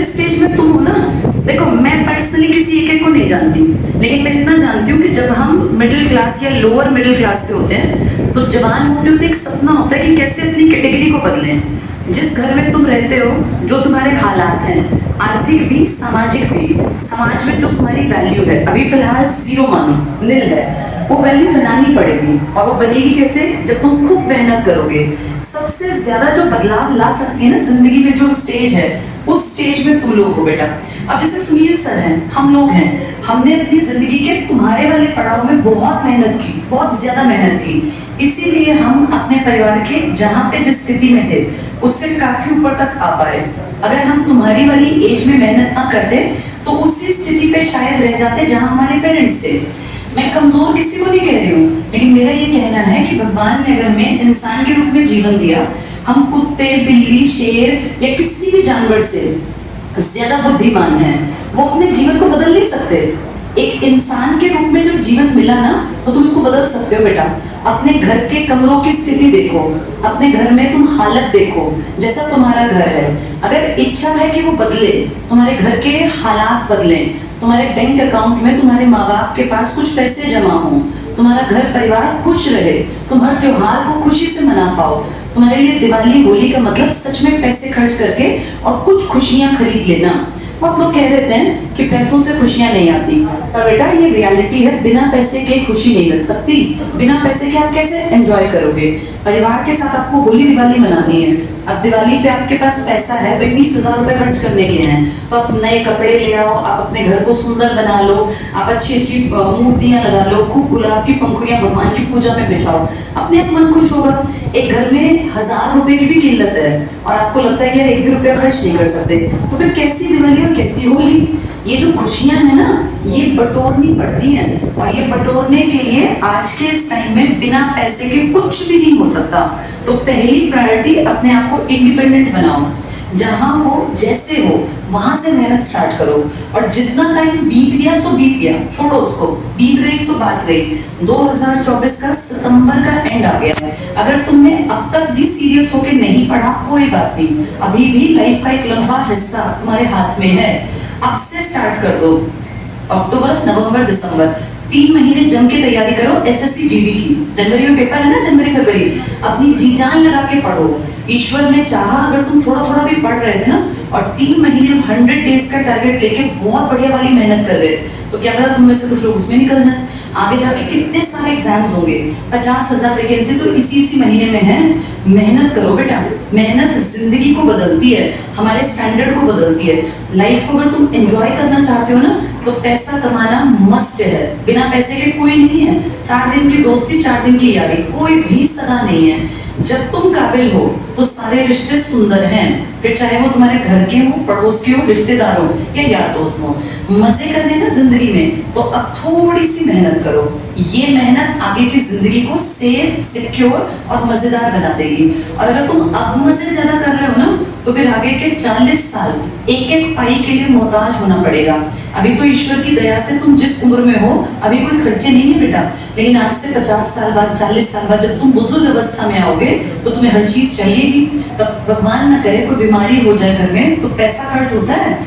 जिस स्टेज में तुम हो ना, देखो मैं पर्सनली किसी एक को नहीं जानती, लेकिन मैं इतना जानती हूँ कि जब हम मिडिल क्लास या लोअर मिडिल क्लास के होते हैं तो जवान होते होते एक सपना होता है कि कैसे अपनी कैटेगरी को बदलें। जिस घर में तुम रहते हो, जो तुम्हारे हालात हैं, आर्थिक भी सामाजिक भी, समाज में जो तुम्हारी वैल्यू है अभी फिलहाल जीरो मानो, निल है, वो वैल्यू बनानी पड़ेगी। और वो बनेगी कैसे? जब तुम खूब मेहनत करोगे। सबसे ज्यादा जो बदलाव ला सकती है ना जिंदगी में, जो स्टेज है, उस स्टेज में तुम लोग हो बेटा। अब जैसे सुनील सर हैं, हम लोग हैं, हमने अपनी जिंदगी के तुम्हारे वाले पड़ाव में बहुत मेहनत की, बहुत ज्यादा मेहनत की। इसीलिए हम अपने परिवार के जहाँ पे जिस स्थिति में थे उससे काफी ऊपर तक आ पाए। अगर हम तुम्हारी वाली एज में मेहनत ना करते तो उसी स्थिति पे शायद रह जाते जहाँ हमारे पेरेंट्स थे। मैं कमजोर किसी को नहीं कह रही हूँ, लेकिन मेरा ये कहना है कि भगवान ने अगर हमें इंसान के रूप में जीवन दिया, हम कुत्ते, बिल्ली, शेर या किसी भी जानवर से ज्यादा बुद्धिमान हैं। वो अपने जीवन को बदल नहीं सकते। एक इंसान के रूप में जब जीवन मिला ना, तो तुम उसको बदल सकते हो बेटा। अपने घर के कमरों की स्थिति देखो, अपने घर में तुम हालत देखो, जैसा तुम्हारा घर है। अगर इच्छा है कि वो बदले, तुम्हारे घर के हालात बदले, तुम्हारे बैंक अकाउंट में तुम्हारे माँ बाप के पास कुछ पैसे जमा हो, तुम्हारा घर परिवार खुश रहे, तुम हर त्योहार को खुशी से मना पाओ। तुम्हारे लिए दिवाली होली का मतलब सच में पैसे खर्च करके और कुछ खुशियां खरीद लेना। बहुत लोग कह देते हैं कि पैसों से खुशियां नहीं आती, पर बेटा ये रियलिटी है, बिना पैसे के खुशी नहीं मिल सकती। बिना पैसे के आप कैसे एंजॉय करोगे? परिवार के साथ आपको होली दिवाली मनानी है, अब दिवाली पे आपके पास पैसा है, 20,000 रुपए खर्च करने के हैं, तो आप नए कपड़े ले आओ, आप अपने घर को सुंदर बना लो, आप अच्छी अच्छी मूर्तियां लगा लो, खूब गुलाब की पंखुड़ियां भगवान की पूजा में बिछाओ, अपने आप मन खुश होगा। एक घर में 1,000 रुपए की भी किल्लत है और आपको लगता है कि यार 1 भी रुपया खर्च नहीं कर सकते, तो फिर कैसी दिवाली और कैसी होली? ये जो खुशियां है ना, ये बटोरनी पड़ती हैं, और ये बटोरने के लिए आज के इस टाइम में बिना पैसे के कुछ भी नहीं हो सकता। तो पहली प्रायोरिटी, अपने आप को इंडिपेंडेंट बनाओ। जहां हो, जैसे हो, वहां से मेहनत स्टार्ट करो। और जितना टाइम बीत गया सो बीत गया, छोड़ो उसको, बीत गई सो बात गई। 2024 का सितंबर का एंड आ गया। अगर तुमने अब तक भी सीरियस होके नहीं पढ़ा, कोई बात नहीं, अभी भी लाइफ का एक लंबा हिस्सा तुम्हारे हाथ में है। अब से स्टार्ट कर दो। अक्टूबर, नवंबर, दिसंबर, 3 महीने जम के तैयारी करो एसएससी जीडी की। जनवरी में पेपर है ना, जनवरी फरवरी, अपनी जी जान लगा के पढ़ो। ईश्वर ने चाहा, अगर तुम थोड़ा थोड़ा भी पढ़ रहे थे ना, और 3 महीने 100 डेज का टारगेट लेके बहुत बढ़िया वाली मेहनत कर गए, तो क्या पता तुम में से कुछ लोग उसमें निकल जाए। आगे जाके कितने सारे एग्जाम्स होंगे, 50,000 वैकेंसी तो इसी महीने में है। मेहनत करो बेटा, मेहनत जिंदगी को बदलती है, हमारे स्टैंडर्ड को बदलती है। लाइफ को अगर तुम एंजॉय करना चाहते हो ना, तो पैसा कमाना मस्ट है। बिना पैसे के कोई नहीं है। 4 दिन की दोस्ती, 4 दिन की यारी, कोई भी सगा नहीं है। जब तुम काबिल हो तो सारे रिश्ते सुंदर हैं, फिर चाहे वो तुम्हारे घर के हो, पड़ोस के हो, रिश्तेदार हो या यार दोस्त हो। मजे करने ना जिंदगी में, तो अब थोड़ी सी मेहनत करो। ये मेहनत आगे की जिंदगी को सेफ, सिक्योर और मजेदार बना देगी। और अगर तुम अब मजे ज्यादा कर रहे हो ना, तो फिर आगे के 40 साल एक एक पाई के लिए मोहताज होना पड़ेगा। अभी तो ईश्वर की दया से तुम जिस उम्र में हो, अभी कोई खर्चे नहीं है बेटा, लेकिन आज से 50 साल बाद, 40 साल बाद जब तुम बुजुर्ग अवस्था में आओगे, तो तुम्हें हर चीज चाहिएगी। तब भगवान न करे कोई बीमारी हो जाए घर में, तो पैसा खर्च होता है।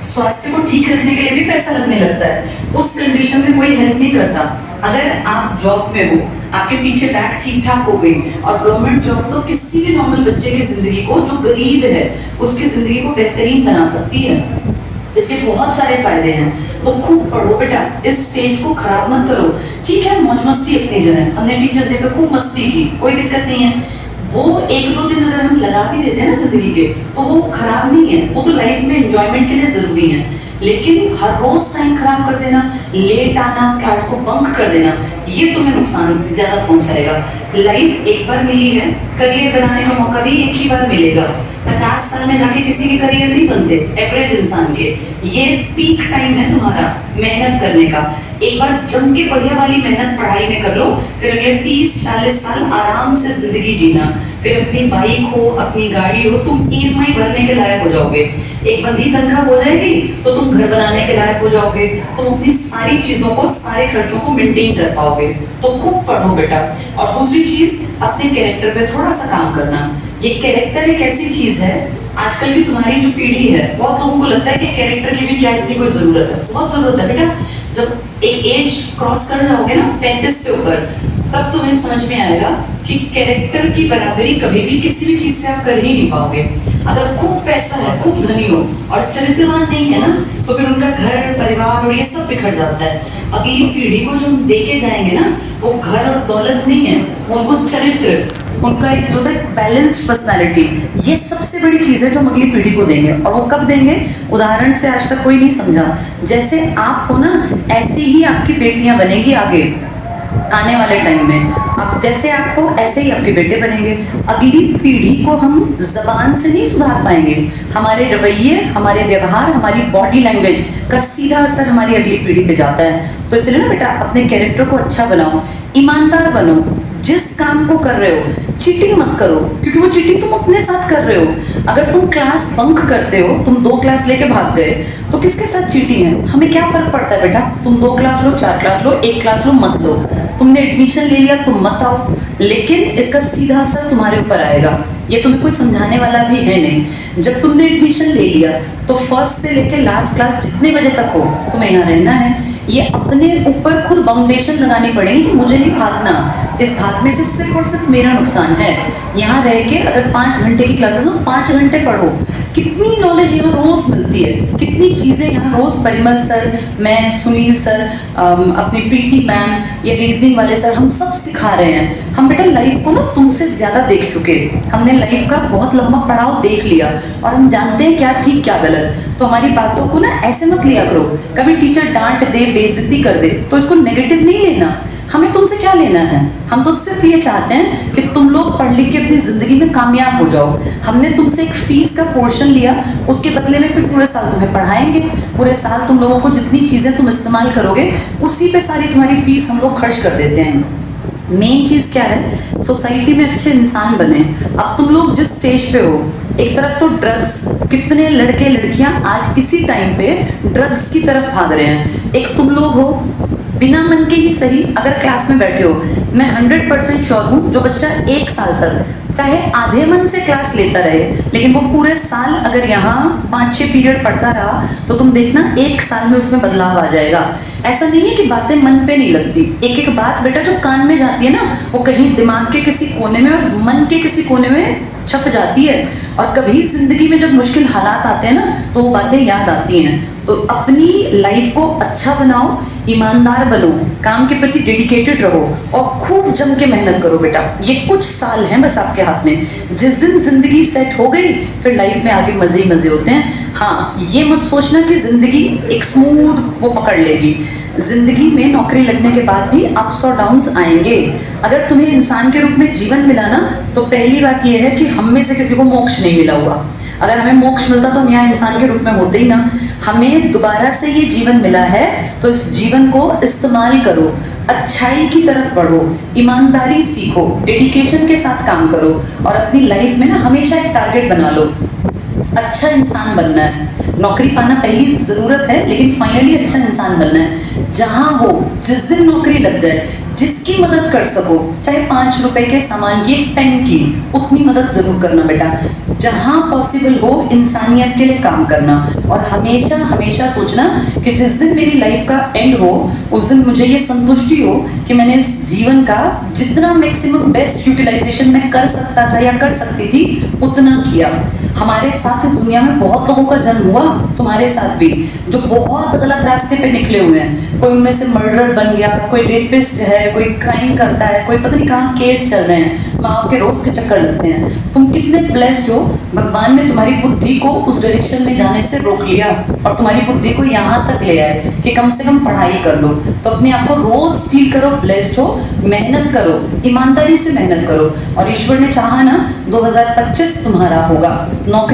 स्वास्थ्य को ठीक रखने के लिए भी पैसा लगने लगता है। उस कंडीशन में कोई हेल्प नहीं करता। अगर आप जॉब में हो, आपके पीछे बैग ठीक ठाक हो गई, और गवर्नमेंट जॉब तो किसी भी नॉर्मल बच्चे की जिंदगी को, जो गरीब है उसकी जिंदगी को बेहतरीन बना सकती है। इसके बहुत सारे फायदे हैं। तो खूब पढ़ो बेटा, इस स्टेज को खराब मत करो। ठीक है, मौज मस्ती अपनी जगह, हमने टीचर्स डे पे खूब मस्ती की, कोई दिक्कत नहीं है। वो 1-2 दिन अगर हम लगा भी देते हैं ना जिंदगी के, तो वो खराब नहीं है, वो तो लाइफ में एंजॉयमेंट के लिए जरूरी है। लेकिन हर रोज टाइम खराब कर देना, लेट आना, क्लास को बंक कर देना, ये तुम्हें नुकसान ज्यादा पहुंचाएगा। लाइफ एक बार मिली है, करियर बनाने का मौका भी एक ही बार मिलेगा। 50 साल में जाके किसी के करियर नहीं बनते, एवरेज इंसान के। ये पीक टाइम है तुम्हारा मेहनत करने का। एक बार जम के बढ़िया वाली मेहनत पढ़ाई में कर लो, फिर अगले 30-40 साल आराम से जिंदगी जीना। फिर अपनी बाइक हो, अपनी गाड़ी हो, तुम ईएमआई भरने के लायक हो जाओगे। एक बंधी तनख्वाह हो जाएगी तो तुम घर बनाने के लायक हो जाओगे। तुम अपनी सारी चीजों को, सारे खर्चों को मेंटेन कर पाओगे। तो खूब पढ़ो बेटा। और दूसरी चीज, अपने कैरेक्टर पे थोड़ा सा काम करना। ये कैरेक्टर एक ऐसी चीज है, आजकल की तुम्हारी जो पीढ़ी है, बहुत लोगों को लगता है कि कैरेक्टर की भी क्या इतनी कोई जरूरत है। बहुत जरूरत है बेटा। जब एक एज क्रॉस कर जाओगे ना 35 से ऊपर, तब तुम्हें समझ में आएगा कि कैरेक्टर की बराबरी कभी भी किसी भी चीज से आप कर ही नहीं पाओगे। अगर खूब पैसा है, खूब धनी हो और चरित्रवान नहीं है ना, तो फिर उनका घर परिवार और ये सब बिखर जाता है। अगली पीढ़ी को जो हम देके जाएंगे ना, वो घर और दौलत नहीं है, वो उनको चरित्र, उनका एक जो है बैलेंस्ड पर्सनालिटी, ये सबसे बड़ी चीज है जो हम अगली पीढ़ी को देंगे। और वो कब देंगे? उदाहरण से आज तक कोई नहीं समझा। जैसे आप हो ना, ऐसी ही आपकी बेटियां बनेगी आगे आने वाले टाइम में। अब जैसे आप हो ऐसे ही आपके बेटे बनेंगे। अगली पीढ़ी को हम जबान से नहीं सुधार पाएंगे। हमारे रवैये, हमारे व्यवहार, हमारी बॉडी लैंग्वेज का सीधा असर हमारी अगली पीढ़ी पे जाता है। तो इसलिए ना बेटा, अपने कैरेक्टर को अच्छा बनाओ, ईमानदार बनो। जिस काम को कर रहे हो चीटिंग मत करो, क्योंकि वो चीटिंग तुम अपने साथ कर रहे हो। अगर तुम क्लास बंक करते हो, तुम 2 क्लास लेके भाग गए, तो किसके साथ चीटिंग है? हमें क्या फर्क पड़ता है बेटा? तुम 2 क्लास लो, 4 क्लास लो, 1 क्लास लो, मत लो। तुमने एडमिशन ले लिया, तुम मत आओ, लेकिन इसका सीधा असर तुम्हारे ऊपर आएगा। ये तुम्हें कोई समझाने वाला भी है नहीं। जब तुमने एडमिशन ले लिया, तो फर्स्ट से लेके लास्ट क्लास जितने बजे तक हो तुम्हें यहाँ रहना है। ये अपने ऊपर खुद बाउंडेशन लगानी पड़ेगी कि मुझे नहीं भागना। इस भागने से सिर्फ और सिर्फ मेरा नुकसान है। यहाँ रह के अगर 5 घंटे की क्लासेस हो, 5 घंटे पढ़ो। कितनी नॉलेज यहाँ रोज मिलती है, कितनी चीजें यहाँ रोज परिमल सर, मैं, सुनील सर, अपनी प्रीति मैम, ये रीजनिंग वाले सर, हम सब सिखा रहे हैं। हम बेटा लाइफ को ना तुमसे ज्यादा देख चुके, हमने लाइफ का बहुत लंबा पड़ाव देख लिया और हम जानते हैं क्या ठीक क्या गलत। तो हमारी बातों को ना ऐसे मत लिया करो। कभी टीचर डांट दे, बेइज्जती कर दे, तो इसको नेगेटिव नहीं लेना। हमें तुमसे क्या लेना है? हम तो सिर्फ ये चाहते हैं कि तुम लोग पढ़ लिख के अपनी जिंदगी में कामयाब हो जाओ। हमने तुमसे एक फीस का पोर्शन लिया, उसके बदले में फिर पूरे साल तुम्हें पढ़ाएंगे। पूरे साल तुम लोगों को जितनी चीजें तुम इस्तेमाल करोगे, उसी पे सारी तुम्हारी फीस हम लोग खर्च कर देते हैं। मेन चीज क्या है? सोसाइटी में अच्छे इंसान बने। अब तुम लोग जिस स्टेज पे हो, एक तरफ तो ड्रग्स, कितने लड़के लड़कियां आज इसी टाइम पे ड्रग्स की तरफ भाग रहे हैं। एक तुम लोग हो, बिना मन के ही सही, अगर क्लास में बैठे हो, मैं 100% श्योर हूँ, जो बच्चा 1 साल तक चाहे आधे मन से क्लास लेता रहे, लेकिन वो पूरे साल अगर यहाँ 5-6 पीरियड पढ़ता रहा, तो तुम देखना 1 साल में उसमें बदलाव आ जाएगा। ऐसा नहीं है कि बातें मन पे नहीं लगती। एक एक बात बेटा जो कान में जाती है ना, वो कहीं दिमाग के किसी कोने में और मन के किसी कोने में छप जाती है। और कभी जिंदगी में जब मुश्किल हालात आते हैं ना, तो वो बातें याद आती हैं। तो अपनी लाइफ को अच्छा बनाओ, ईमानदार बनो, काम के प्रति डेडिकेटेड रहो और खूब जम के मेहनत करो बेटा। ये कुछ साल हैं बस आपके हाथ में। जिस दिन जिंदगी सेट हो गई, फिर लाइफ में आगे मजे ही मजे होते हैं। हाँ, ये मत सोचना कि जिंदगी एक स्मूथ वो पकड़ लेगी। जिंदगी में नौकरी लगने के बाद भी अप्स और डाउन्स आएंगे। अगर तुम्हें इंसान के रूप में जीवन मिला ना, तो पहली बात यह है कि हम में से किसी को मोक्ष नहीं मिला हुआ। अगर हमें मोक्ष मिलता तो हम यहाँ इंसान के रूप में होते ही ना। हमें दोबारा से ये जीवन मिला है, तो इस जीवन को इस्तेमाल करो, अच्छाई की तरफ बढ़ो, ईमानदारी सीखो, डेडिकेशन के साथ काम करो और अपनी लाइफ में ना हमेशा एक टारगेट बना लो। अच्छा इंसान बनना है। नौकरी पाना पहली जरूरत है, लेकिन फाइनली अच्छा इंसान बनना है। जहां हो, जिस दिन नौकरी लग जाए, जिसकी मदद कर सको, चाहे 5 रुपए के सामान की, एक पेन की, उतनी मदद जरूर करना बेटा। जहां पॉसिबल हो, इंसानियत के लिए काम करना और हमेशा हमेशा सोचना कि जिस दिन मेरी लाइफ का एंड हो, उस दिन मुझे ये संतुष्टि हो कि मैंने इस जीवन का जितना मैक्सिमम बेस्ट यूटिलाइजेशन मैं कर सकता था या कर सकती थी, उतना किया। हमारे साथ इस दुनिया में बहुत लोगों का जन्म हुआ, तुम्हारे साथ भी, जो बहुत गलत रास्ते पे निकले हुए हैं। कोई उनमें से मर्डर बन गया, कोई रेपिस्ट है, कोई क्राइम करता है, कोई पता नहीं कहाँ केस चल रहे हैं, माँ के रोज के चक्कर लगते हैं। तुम कितने ब्लेस्ड हो, भगवान ने तुम्हारी बुद्धि को उस डायरेक्शन में जाने से रोक लिया और तुम्हारी बुद्धि को यहाँ तक ले आए कि कम से कम पढ़ाई कर लो। तो अपने आप को रोज फील करो ब्लेस्ड हो, मेहनत करो, ईमानदारी से मेहनत करो और ईश्वर ने चाहा ना 2025 तुम्हारा होगा। नौकरी